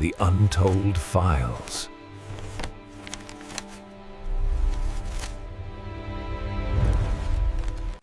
The Untold Files.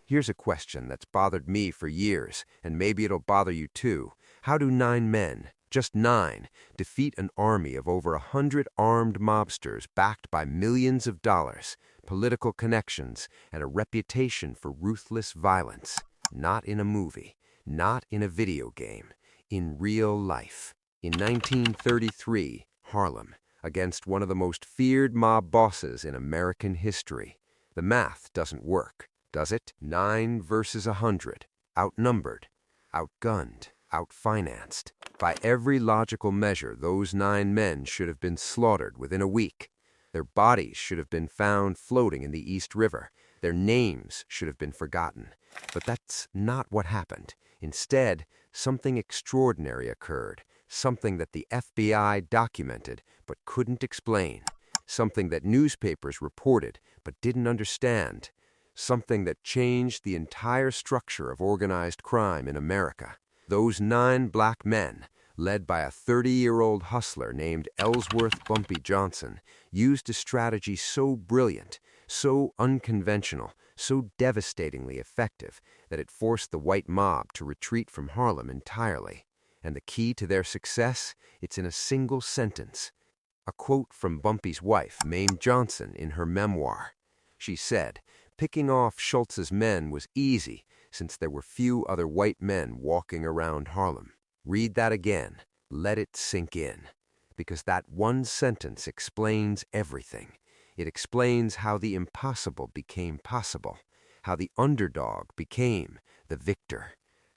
Here's a question that's bothered me for years, and maybe it'll bother you too. How do 9 men, just 9, defeat an army of over 100 armed mobsters backed by millions of dollars, political connections, and a reputation for ruthless violence? Not in a movie, not in a video game, in real life. In 1933, Harlem, against one of the most feared mob bosses in American history. The math doesn't work, does it? 9 versus 100, outnumbered, outgunned, outfinanced. By every logical measure, those 9 men should have been slaughtered within a week. Their bodies should have been found floating in the East River. Their names should have been forgotten. But that's not what happened. Instead, something extraordinary occurred. Something that the FBI documented but couldn't explain. Something that newspapers reported but didn't understand. Something that changed the entire structure of organized crime in America. Those 9 black men, led by a 30-year-old hustler named Ellsworth Bumpy Johnson, used a strategy so brilliant, so unconventional, so devastatingly effective that it forced the white mob to retreat from Harlem entirely. And the key to their success? It's in a single sentence. A quote from Bumpy's wife, Mame Johnson, in her memoir. She said, "Picking off Schultz's men was easy since there were few other white men walking around Harlem." Read that again. Let it sink in. Because that one sentence explains everything. It explains how the impossible became possible, how the underdog became the victor,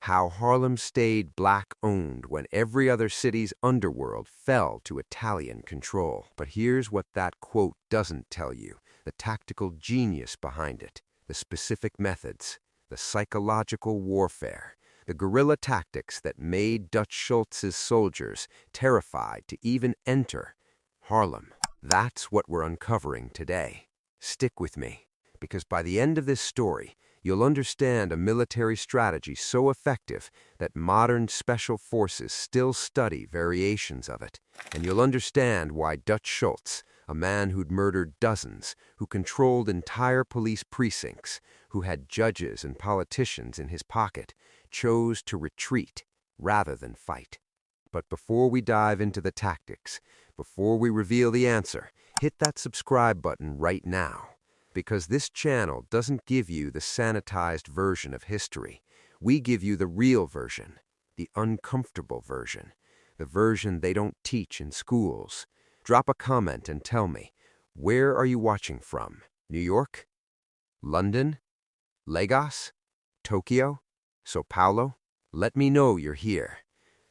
how Harlem stayed black-owned when every other city's underworld fell to Italian control. But here's what that quote doesn't tell you, the tactical genius behind it, the specific methods, the psychological warfare, the guerrilla tactics that made Dutch Schultz's soldiers terrified to even enter Harlem. That's what we're uncovering today. Stick with me, because by the end of this story, you'll understand a military strategy so effective that modern special forces still study variations of it. And you'll understand why Dutch Schultz, a man who'd murdered dozens, who controlled entire police precincts, who had judges and politicians in his pocket, chose to retreat rather than fight. But before we dive into the tactics, before we reveal the answer, hit that subscribe button right now. Because this channel doesn't give you the sanitized version of history. We give you the real version, the uncomfortable version, the version they don't teach in schools. Drop a comment and tell me, where are you watching from? New York? London? Lagos? Tokyo? Sao Paulo? Let me know you're here.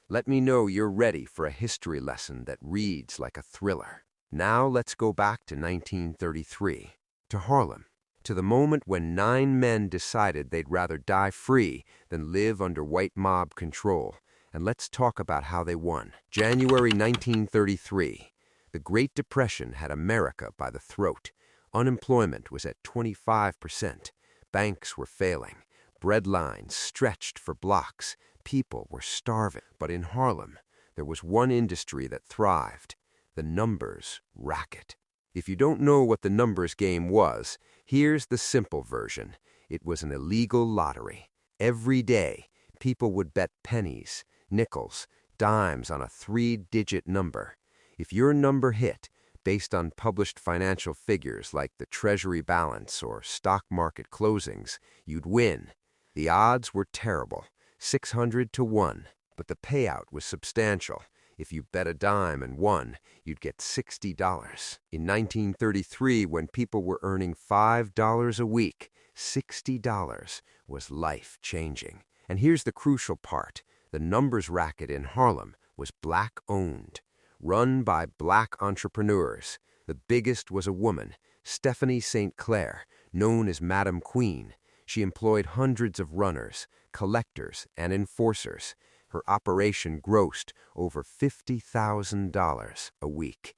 Let me know you're ready for a history lesson that reads like a thriller. Now let's go back to 1933. To Harlem, to the moment when 9 men decided they'd rather die free than live under white mob control. And let's talk about how they won. January 1933. The Great Depression had America by the throat. Unemployment was at 25%. Banks were failing. Bread lines stretched for blocks. People were starving. But in Harlem, there was one industry that thrived. The numbers racket. If you don't know what the numbers game was, here's the simple version. It was an illegal lottery. Every day, people would bet pennies, nickels, dimes on a 3-digit number. If your number hit, based on published financial figures like the treasury balance or stock market closings, you'd win. The odds were terrible, 600 to 1, but the payout was substantial. If you bet a dime and won, you'd get $60. In 1933, when people were earning $5 a week, $60 was life-changing. And here's the crucial part. The numbers racket in Harlem was black-owned, run by black entrepreneurs. The biggest was a woman, Stephanie St. Clair, known as Madam Queen. She employed hundreds of runners, collectors, and enforcers. Her operation grossed over $50,000 a week.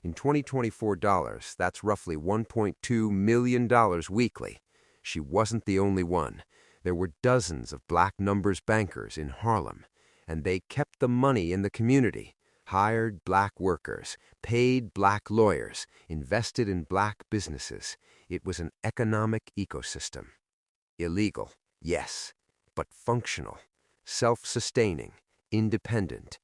In 2024 dollars, that's roughly $1.2 million weekly. She wasn't the only one. There were dozens of black numbers bankers in Harlem, and they kept the money in the community. hired black workers, paid black lawyers, invested in black businesses. It was an economic ecosystem. Illegal, yes, but functional, self-sustaining, independent.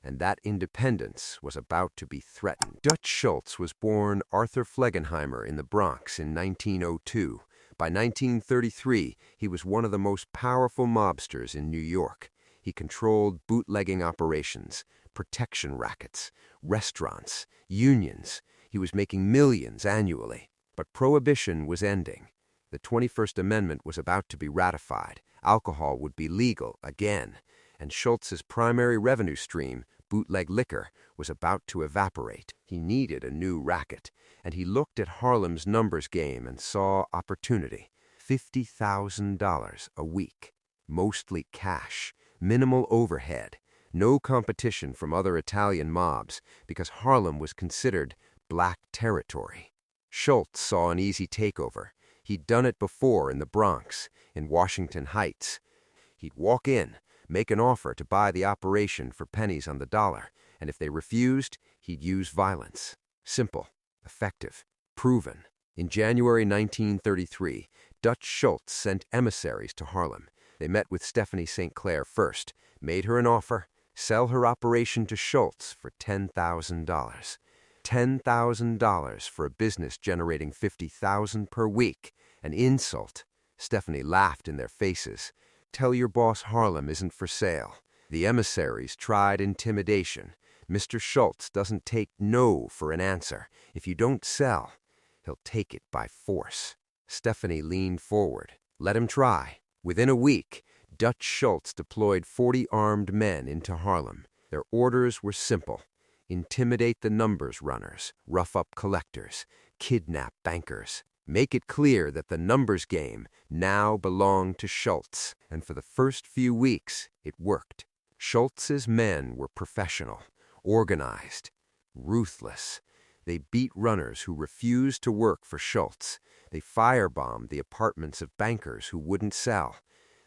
And that independence was about to be threatened. Dutch Schultz was born Arthur Flegenheimer in the Bronx in 1902. By 1933, he was one of the most powerful mobsters in New York. He controlled bootlegging operations, protection rackets, restaurants, unions. He was making millions annually. But Prohibition was ending. The 21st Amendment was about to be ratified. Alcohol would be legal again. And Schultz's primary revenue stream, bootleg liquor, was about to evaporate. He needed a new racket, and he looked at Harlem's numbers game and saw opportunity. $50,000 a week, mostly cash, minimal overhead, no competition from other Italian mobs because Harlem was considered black territory. Schultz saw an easy takeover. He'd done it before in the Bronx, in Washington Heights. He'd walk in, make an offer to buy the operation for pennies on the dollar, and if they refused, he'd use violence. Simple, effective, proven. In January 1933, Dutch Schultz sent emissaries to Harlem. They met with Stephanie St. Clair first, made her an offer, sell her operation to Schultz for $10,000. $10,000 for a business generating $50,000 per week. An insult. Stephanie laughed in their faces. Tell your boss Harlem isn't for sale. The emissaries tried intimidation. Mr. Schultz doesn't take no for an answer. If you don't sell, he'll take it by force. Stephanie leaned forward. Let him try. Within a week, Dutch Schultz deployed 40 armed men into Harlem. Their orders were simple. Intimidate the numbers runners, rough up collectors, kidnap bankers. Make it clear that the numbers game now belonged to Schultz. And for the first few weeks, it worked. Schultz's men were professional, organized, ruthless. They beat runners who refused to work for Schultz. They firebombed the apartments of bankers who wouldn't sell.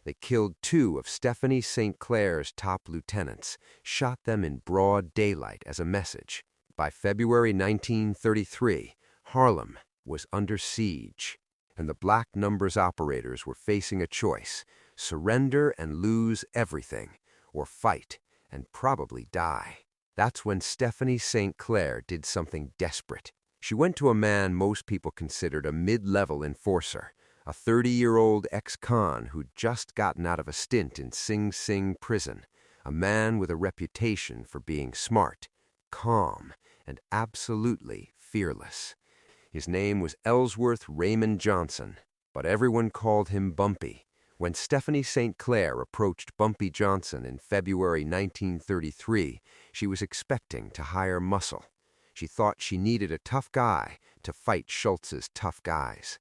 They killed 2 of Stephanie St. Clair's top lieutenants, shot them in broad daylight as a message. By February 1933, Harlem was under siege, and the black numbers operators were facing a choice: surrender and lose everything, or fight and probably die. That's when Stephanie St. Clair did something desperate. She went to a man most people considered a mid-level enforcer, a 30-year-old ex-con who'd just gotten out of a stint in Sing Sing prison, a man with a reputation for being smart, calm, and absolutely fearless. His name was Ellsworth Raymond Johnson, but everyone called him Bumpy. When Stephanie St. Clair approached Bumpy Johnson in February 1933, she was expecting to hire muscle. She thought she needed a tough guy to fight Schultz's tough guys.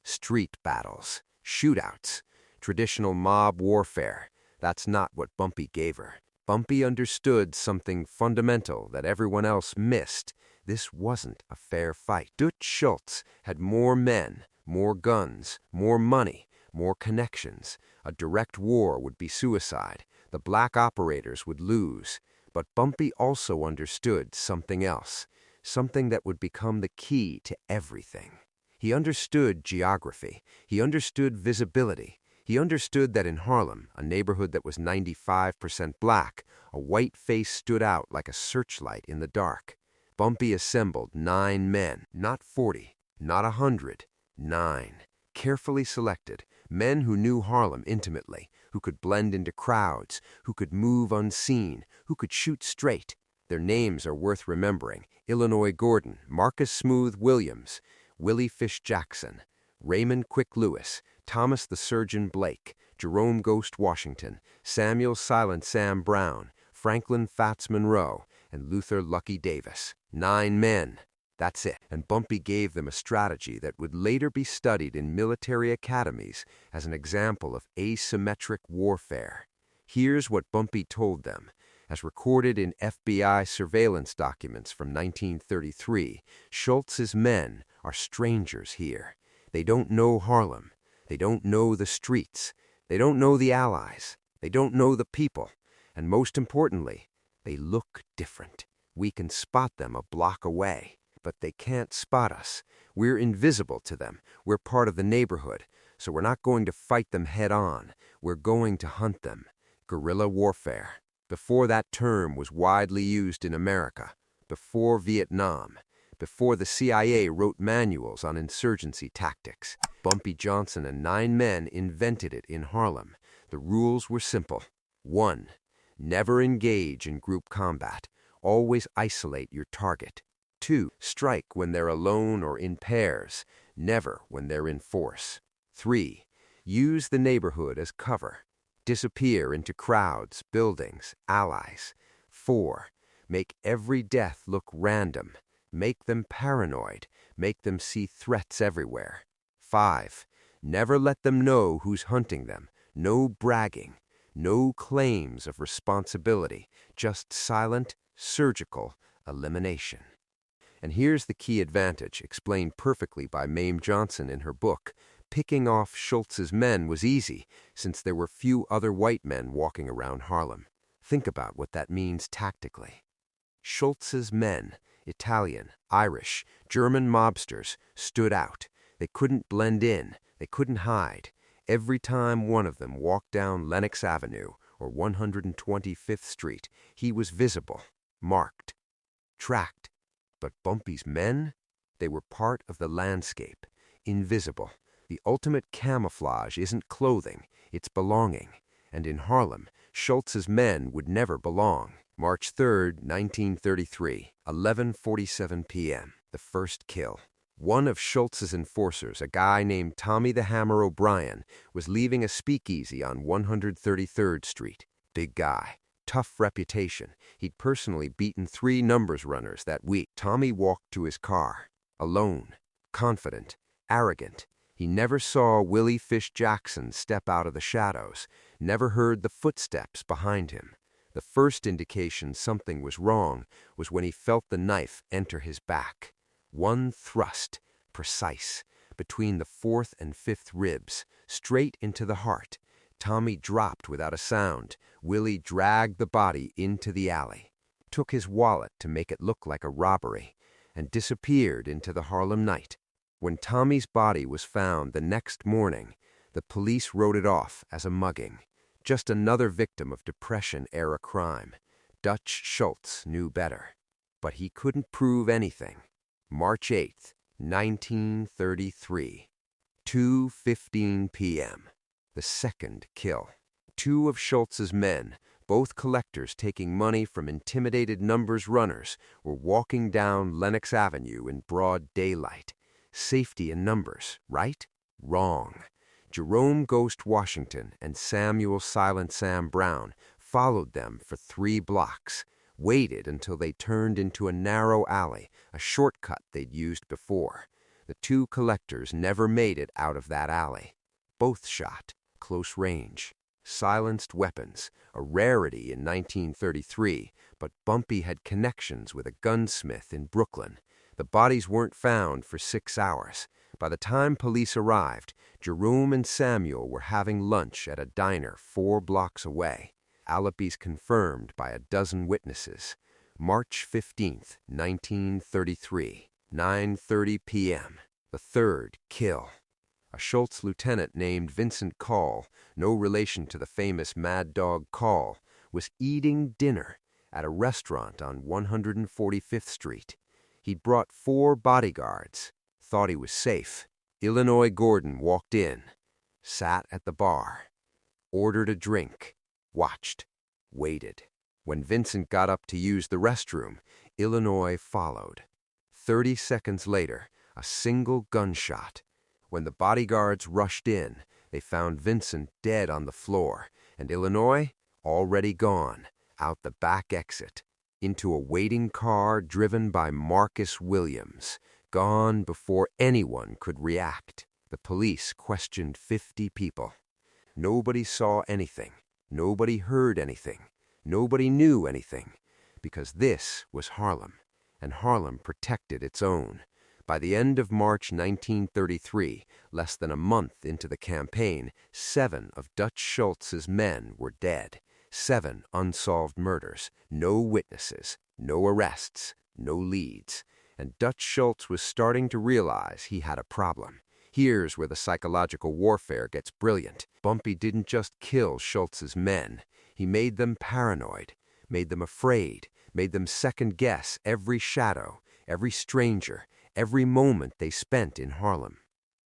Street battles, shootouts, traditional mob warfare. That's not what Bumpy gave her. Bumpy understood something fundamental that everyone else missed. This wasn't a fair fight. Dutch Schultz had more men, more guns, more money, more connections. A direct war would be suicide. The black operators would lose. But Bumpy also understood something else, something that would become the key to everything. He understood geography. He understood visibility. He understood that in Harlem, a neighborhood that was 95% black, a white face stood out like a searchlight in the dark. Bumpy assembled 9 men, not 40, not 100, 9. Carefully selected, men who knew Harlem intimately, who could blend into crowds, who could move unseen, who could shoot straight. Their names are worth remembering: Illinois Gordon, Marcus Smooth Williams, Willie Fish Jackson, Raymond Quick Lewis, Thomas the Surgeon Blake, Jerome Ghost Washington, Samuel Silent Sam Brown, Franklin Fats Monroe, and Luther Lucky Davis. 9 men. That's it. And Bumpy gave them a strategy that would later be studied in military academies as an example of asymmetric warfare. Here's what Bumpy told them. As recorded in FBI surveillance documents from 1933, Schultz's men are strangers here. They don't know Harlem. They don't know the streets. They don't know the allies. They don't know the people. And most importantly, they look different. We can spot them a block away, but they can't spot us. We're invisible to them. We're part of the neighborhood, so we're not going to fight them head on. We're going to hunt them. Guerrilla warfare. Before that term was widely used in America, before Vietnam, before the CIA wrote manuals on insurgency tactics, Bumpy Johnson and 9 men invented it in Harlem. The rules were simple. 1. Never engage in group combat. Always isolate your target. 2. Strike when they're alone or in pairs, never when they're in force. 3. Use the neighborhood as cover. Disappear into crowds, buildings, allies. 4. Make every death look random. Make them paranoid. Make them see threats everywhere. 5. Never let them know who's hunting them. No bragging. No claims of responsibility. Just silent, surgical elimination. And here's the key advantage, explained perfectly by Mame Johnson in her book. Picking off Schultz's men was easy, since there were few other white men walking around Harlem. Think about what that means tactically. Schultz's men, Italian, Irish, German mobsters, stood out. They couldn't blend in. They couldn't hide. Every time one of them walked down Lenox Avenue or 125th Street, he was visible, marked, tracked. But Bumpy's men? They were part of the landscape, invisible. The ultimate camouflage isn't clothing, it's belonging. And in Harlem, Schultz's men would never belong. March 3rd, 1933, 11:47 p.m., the first kill. One of Schultz's enforcers, a guy named Tommy the Hammer O'Brien, was leaving a speakeasy on 133rd Street. Big guy, tough reputation. He'd personally beaten 3 numbers runners that week. Tommy walked to his car, alone, confident, arrogant. He never saw Willie Fish Jackson step out of the shadows, never heard the footsteps behind him. The first indication something was wrong was when he felt the knife enter his back. One thrust, precise, between the 4th and 5th ribs, straight into the heart. Tommy dropped without a sound. Willie dragged the body into the alley, took his wallet to make it look like a robbery, and disappeared into the Harlem night. When Tommy's body was found the next morning, the police wrote it off as a mugging. Just another victim of Depression-era crime. Dutch Schultz knew better. But he couldn't prove anything. March 8th, 1933, 2:15 p.m., the second kill. 2 of Schultz's men, both collectors taking money from intimidated numbers runners, were walking down Lenox Avenue in broad daylight. Safety in numbers, right? Wrong. Jerome Ghost Washington and Samuel Silent Sam Brown followed them for 3 blocks, waited until they turned into a narrow alley, a shortcut they'd used before. The 2 collectors never made it out of that alley. Both shot, close range. Silenced weapons, a rarity in 1933, but Bumpy had connections with a gunsmith in Brooklyn. The bodies weren't found for 6 hours. By the time police arrived, Jerome and Samuel were having lunch at a diner 4 blocks away. Alibis confirmed by a dozen witnesses. March 15th, 1933, 9:30 p.m., the third kill. A Schultz lieutenant named Vincent Call, no relation to the famous Mad Dog Call, was eating dinner at a restaurant on 145th Street. He'd brought 4 bodyguards, thought he was safe. Illinois Gordon walked in, sat at the bar, ordered a drink, watched, waited. When Vincent got up to use the restroom, Illinois followed. 30 seconds later, a single gunshot. When the bodyguards rushed in, they found Vincent dead on the floor, and Illinois already gone, out the back exit, into a waiting car driven by Marcus Williams, gone before anyone could react. The police questioned 50 people. Nobody saw anything. Nobody heard anything. Nobody knew anything, because this was Harlem, and Harlem protected its own. By the end of March 1933, less than a month into the campaign, 7 of Dutch Schultz's men were dead. 7 unsolved murders, no witnesses, No arrests, no leads. And Dutch Schultz was starting to realize he had a problem. Here's where the psychological warfare gets brilliant. Bumpy didn't just kill Schultz's men. He made them paranoid, made them afraid, made them second-guess every shadow, every stranger, every moment they spent in Harlem.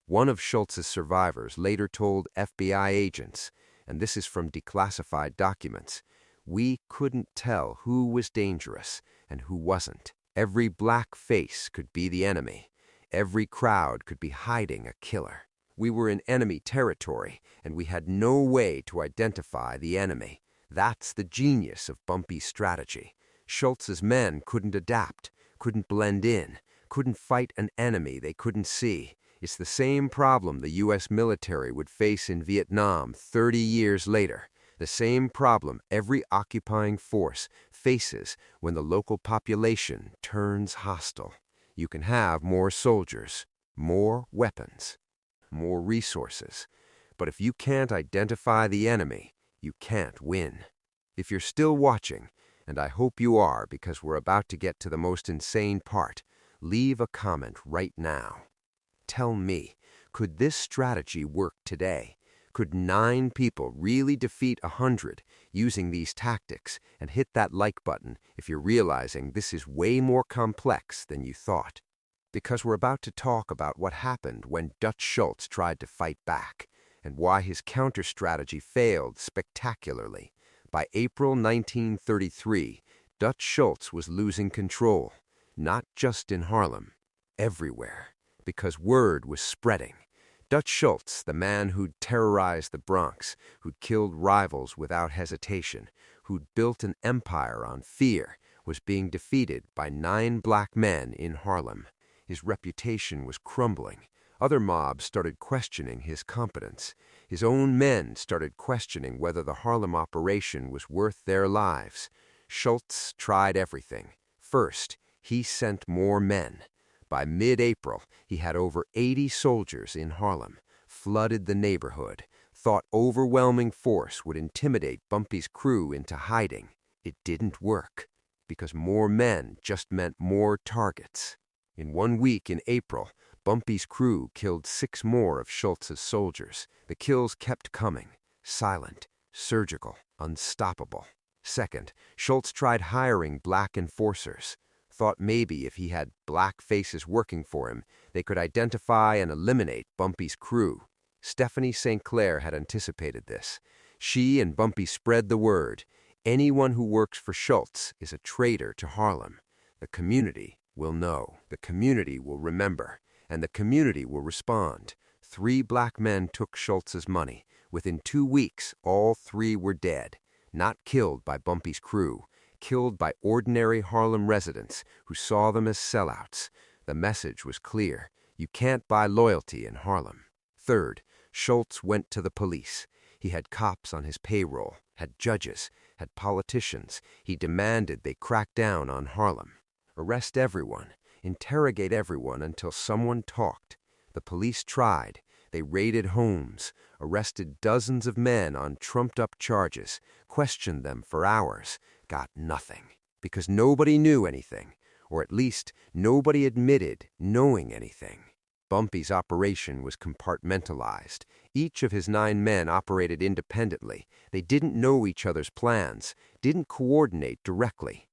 One of Schultz's survivors later told FBI agents, and this is from declassified documents, "We couldn't tell who was dangerous and who wasn't. Every black face could be the enemy. Every crowd could be hiding a killer. We were in enemy territory, and we had no way to identify the enemy. That's the genius of Bumpy's strategy. Schultz's men couldn't adapt, couldn't blend in, couldn't fight an enemy they couldn't see. It's the same problem the U.S. military would face in Vietnam 30 years later. The same problem every occupying force faces when the local population turns hostile. You can have more soldiers, more weapons, more resources. But if you can't identify the enemy, you can't win. If you're still watching, and I hope you are because we're about to get to the most insane part, leave a comment right now. Tell me, could this strategy work today? Could 9 people really defeat 100 using these tactics? And hit that like button if you're realizing this is way more complex than you thought. Because we're about to talk about what happened when Dutch Schultz tried to fight back, and why his counter-strategy failed spectacularly. By April 1933, Dutch Schultz was losing control, not just in Harlem, everywhere, because word was spreading. Dutch Schultz, the man who'd terrorized the Bronx, who'd killed rivals without hesitation, who'd built an empire on fear, was being defeated by 9 black men in Harlem. His reputation was crumbling. Other mobs started questioning his competence. His own men started questioning whether the Harlem operation was worth their lives. Schultz tried everything. First, he sent more men. By mid-April, he had over 80 soldiers in Harlem, flooded the neighborhood, thought overwhelming force would intimidate Bumpy's crew into hiding. It didn't work, because more men just meant more targets. In 1 week in April, Bumpy's crew killed 6 more of Schultz's soldiers. The kills kept coming, silent, surgical, unstoppable. Second, Schultz tried hiring black enforcers. Thought maybe if he had black faces working for him, they could identify and eliminate Bumpy's crew. Stephanie St. Clair had anticipated this. She and Bumpy spread the word. Anyone who works for Schultz is a traitor to Harlem. The community will know. The community will remember. And the community will respond. 3 black men took Schultz's money. Within 2 weeks, all 3 were dead. Not killed by Bumpy's crew. Killed by ordinary Harlem residents who saw them as sellouts. The message was clear. You can't buy loyalty in Harlem. Third, Schultz went to the police. He had cops on his payroll, had judges, had politicians. He demanded they crack down on Harlem. Arrest everyone, interrogate everyone until someone talked. The police tried. They raided homes, arrested dozens of men on trumped-up charges, questioned them for hours. Got nothing, because nobody knew anything, or at least nobody admitted knowing anything. Bumpy's operation was compartmentalized. Each of his 9 men operated independently. They didn't know each other's plans, didn't coordinate directly.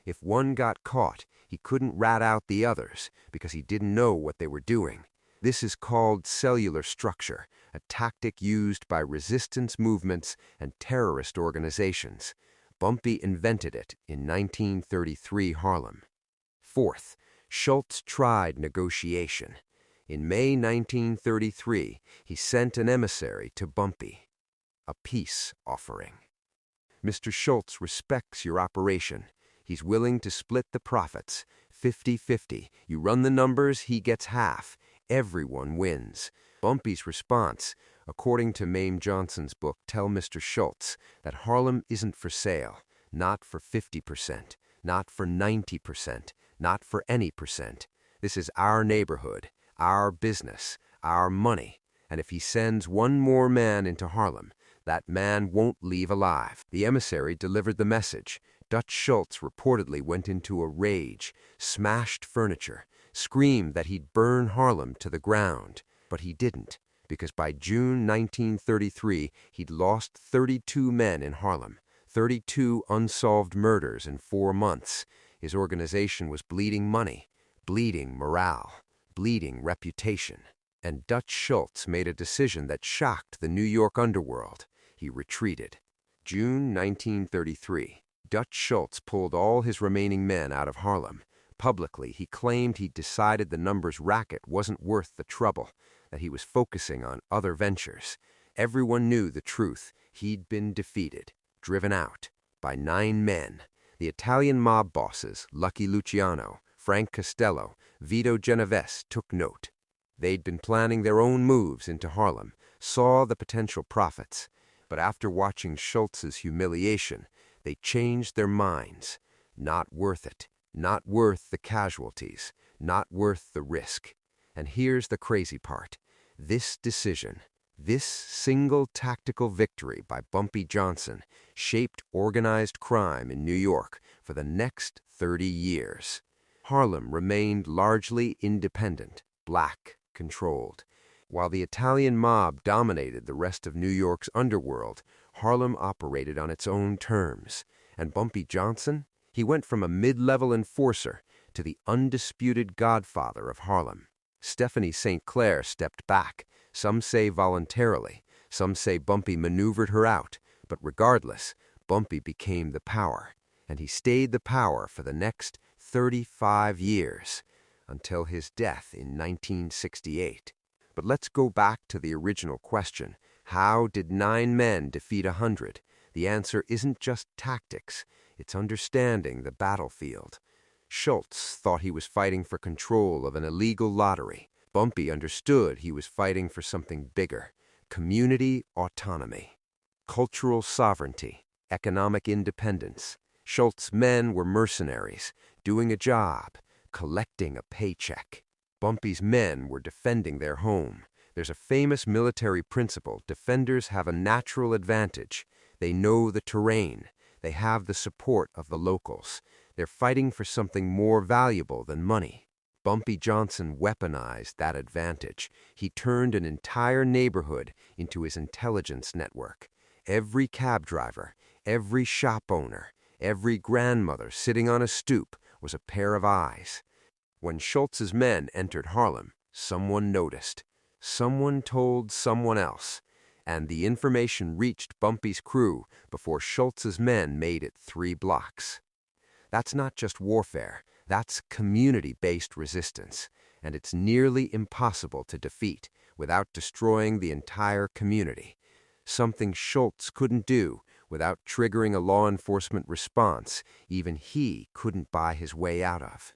If one got caught, he couldn't rat out the others because he didn't know what they were doing. This is called cellular structure, a tactic used by resistance movements and terrorist organizations. Bumpy invented it in 1933 Harlem. Fourth, Schultz tried negotiation. In May 1933, he sent an emissary to Bumpy, a peace offering. Mr. Schultz respects your operation. He's willing to split the profits, 50-50. You run the numbers, he gets half. Everyone wins. Bumpy's response, according to Mame Johnson's book Tell Mr. Schultz, that Harlem isn't for sale, not for 50%, not for 90%, not for any percent. This is our neighborhood, our business, our money, and if he sends one more man into Harlem, that man won't leave alive. The emissary delivered the message. Dutch Schultz reportedly went into a rage, smashed furniture, screamed that he'd burn Harlem to the ground. But he didn't, because by June 1933, he'd lost 32 men in Harlem, 32 unsolved murders in 4 months. His organization was bleeding money, bleeding morale, bleeding reputation. And Dutch Schultz made a decision that shocked the New York underworld. He retreated. June 1933. Dutch Schultz pulled all his remaining men out of Harlem. Publicly, he claimed he'd decided the numbers racket wasn't worth the trouble, that he was focusing on other ventures. Everyone knew the truth. He'd been defeated, driven out, by 9 men. The Italian mob bosses, Lucky Luciano, Frank Costello, Vito Genovese, took note. They'd been planning their own moves into Harlem, saw the potential profits. But after watching Schultz's humiliation, they changed their minds. Not worth it. Not worth the casualties. Not worth the risk. And here's the crazy part. This decision, this single tactical victory by Bumpy Johnson, shaped organized crime in New York for the next 30 years. Harlem remained largely independent, black, controlled. While the Italian mob dominated the rest of New York's underworld, Harlem operated on its own terms. And Bumpy Johnson? He went from a mid-level enforcer to the undisputed godfather of Harlem. Stephanie St. Clair stepped back. Some say voluntarily. Some say Bumpy maneuvered her out. But regardless, Bumpy became the power. And he stayed the power for the next 35 years, until his death in 1968. But let's go back to the original question. How did 9 men defeat 100? The answer isn't just tactics. It's understanding the battlefield. Schultz thought he was fighting for control of an illegal lottery. Bumpy understood he was fighting for something bigger. Community autonomy, cultural sovereignty, economic independence. Schultz's men were mercenaries, doing a job, collecting a paycheck. Bumpy's men were defending their home. There's a famous military principle: defenders have a natural advantage. They know the terrain. They have the support of the locals. They're fighting for something more valuable than money. Bumpy Johnson weaponized that advantage. He turned an entire neighborhood into his intelligence network. Every cab driver, every shop owner, every grandmother sitting on a stoop was a pair of eyes. When Schultz's men entered Harlem, someone noticed. Someone told someone else. And the information reached Bumpy's crew before Schultz's men made it 3 blocks. That's not just warfare. That's community-based resistance. And it's nearly impossible to defeat without destroying the entire community. Something Schultz couldn't do without triggering a law enforcement response even he couldn't buy his way out of.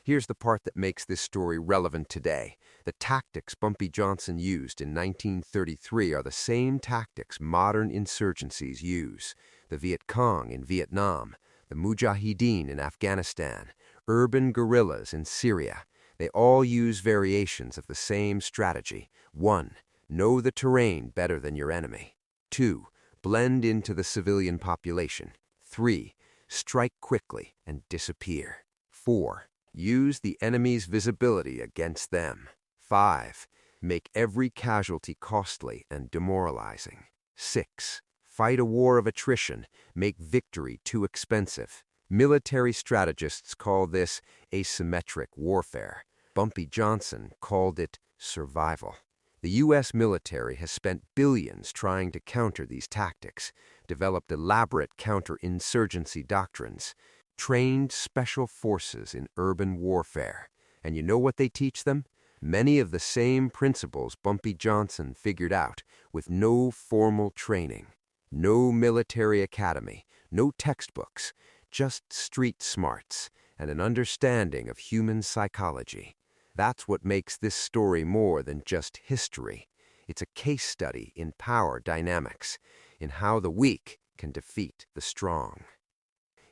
Here's the part that makes this story relevant today. The tactics Bumpy Johnson used in 1933 are the same tactics modern insurgencies use. The Viet Cong in Vietnam, the Mujahideen in Afghanistan, urban guerrillas in Syria. They all use variations of the same strategy. 1. Know the terrain better than your enemy. 2. Blend into the civilian population. 3. Strike quickly and disappear. 4. Use the enemy's visibility against them. 5. Make every casualty costly and demoralizing. 6. Fight a war of attrition. Make victory too expensive. Military strategists call this asymmetric warfare. Bumpy Johnson called it survival. The U.S. military has spent billions trying to counter these tactics, developed elaborate counterinsurgency doctrines, trained special forces in urban warfare. And you know what they teach them? Many of the same principles Bumpy Johnson figured out with no formal training. No military academy, no textbooks, just street smarts and an understanding of human psychology. That's what makes this story more than just history. It's a case study in power dynamics, in how the weak can defeat the strong,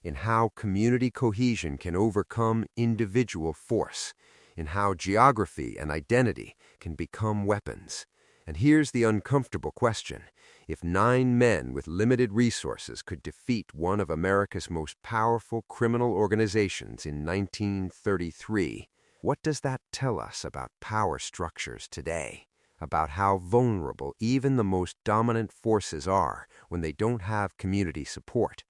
in how community cohesion can overcome individual force, in how geography and identity can become weapons. And here's the uncomfortable question. If 9 men with limited resources could defeat one of America's most powerful criminal organizations in 1933, what does that tell us about power structures today? About how vulnerable even the most dominant forces are when they don't have community support?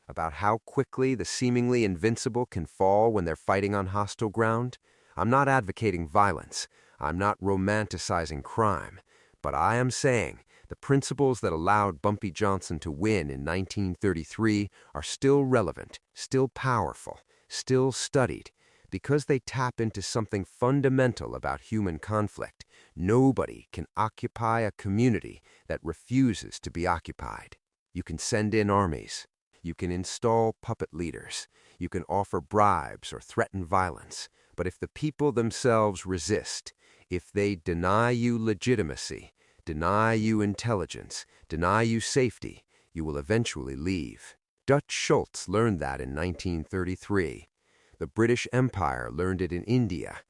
About how quickly the seemingly invincible can fall when they're fighting on hostile ground? I'm not advocating violence. I'm not romanticizing crime. But I am saying the principles that allowed Bumpy Johnson to win in 1933 are still relevant, still powerful, still studied, because they tap into something fundamental about human conflict. Nobody can occupy a community that refuses to be occupied. You can send in armies. You can install puppet leaders. You can offer bribes or threaten violence. But if the people themselves resist, if they deny you legitimacy, deny you intelligence, deny you safety, you will eventually leave. Dutch Schultz learned that in 1933. The British Empire learned it in India.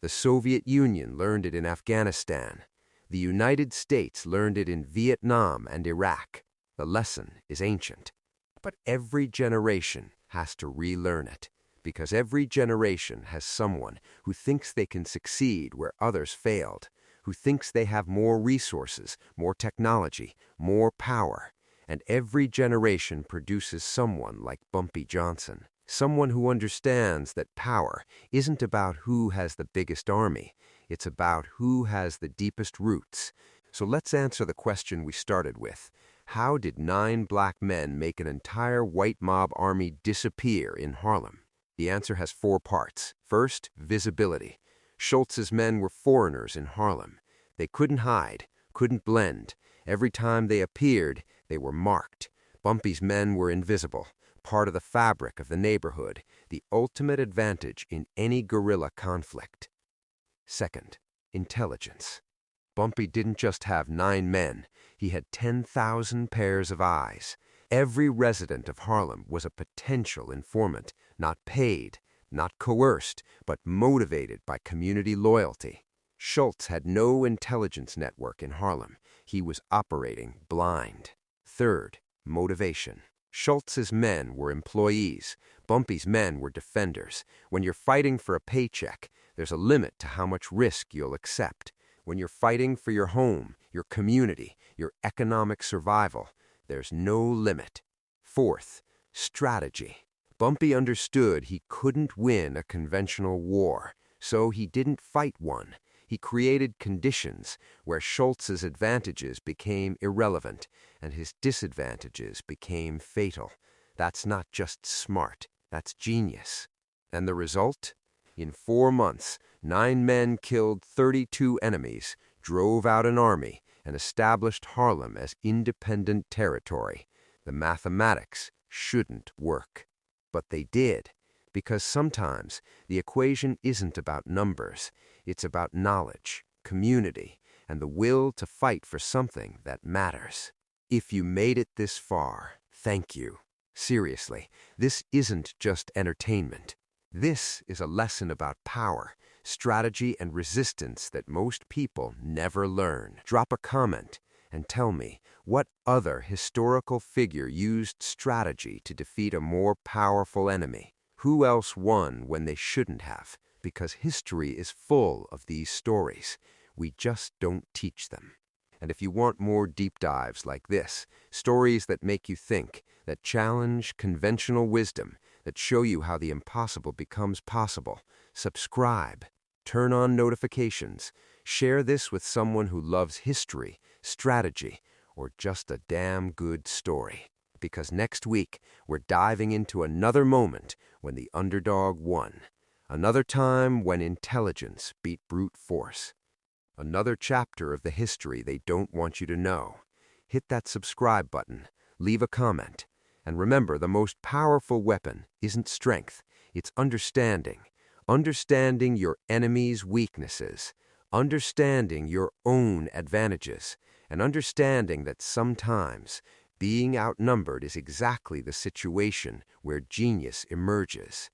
The Soviet Union learned it in Afghanistan. The United States learned it in Vietnam and Iraq. The lesson is ancient. But every generation has to relearn it, because every generation has someone who thinks they can succeed where others failed, who thinks they have more resources, more technology, more power. And every generation produces someone like Bumpy Johnson, someone who understands that power isn't about who has the biggest army, it's about who has the deepest roots. So let's answer the question we started with. How did 9 black men make an entire white mob army disappear in Harlem? The answer has 4 parts. First, visibility. Schultz's men were foreigners in Harlem. They couldn't hide, couldn't blend. Every time they appeared, they were marked. Bumpy's men were invisible, part of the fabric of the neighborhood, the ultimate advantage in any guerrilla conflict. Second, intelligence. Bumpy didn't just have 9 men. He had 10,000 pairs of eyes. Every resident of Harlem was a potential informant, not paid, not coerced, but motivated by community loyalty. Schultz had no intelligence network in Harlem. He was operating blind. Third, motivation. Schultz's men were employees. Bumpy's men were defenders. When you're fighting for a paycheck, there's a limit to how much risk you'll accept. When you're fighting for your home, your community, your economic survival, there's no limit. Fourth, strategy. Bumpy understood he couldn't win a conventional war, so he didn't fight one. He created conditions where Schultz's advantages became irrelevant and his disadvantages became fatal. That's not just smart, that's genius. And the result? In 4 months, 9 men killed 32 enemies, drove out an army, and established Harlem as independent territory. The mathematics shouldn't work. But they did, because sometimes the equation isn't about numbers. It's about knowledge, community, and the will to fight for something that matters. If you made it this far, thank you. Seriously, this isn't just entertainment. This is a lesson about power, strategy, and resistance that most people never learn. Drop a comment and tell me what other historical figure used strategy to defeat a more powerful enemy. Who else won when they shouldn't have? Because history is full of these stories. We just don't teach them. And if you want more deep dives like this, stories that make you think, that challenge conventional wisdom, that show you how the impossible becomes possible, subscribe, turn on notifications, share this with someone who loves history, strategy, or just a damn good story. Because next week, we're diving into another moment when the underdog won. Another time when intelligence beat brute force. Another chapter of the history they don't want you to know. Hit that subscribe button, leave a comment, and remember, the most powerful weapon isn't strength, it's understanding. Understanding your enemy's weaknesses, understanding your own advantages, and understanding that sometimes being outnumbered is exactly the situation where genius emerges.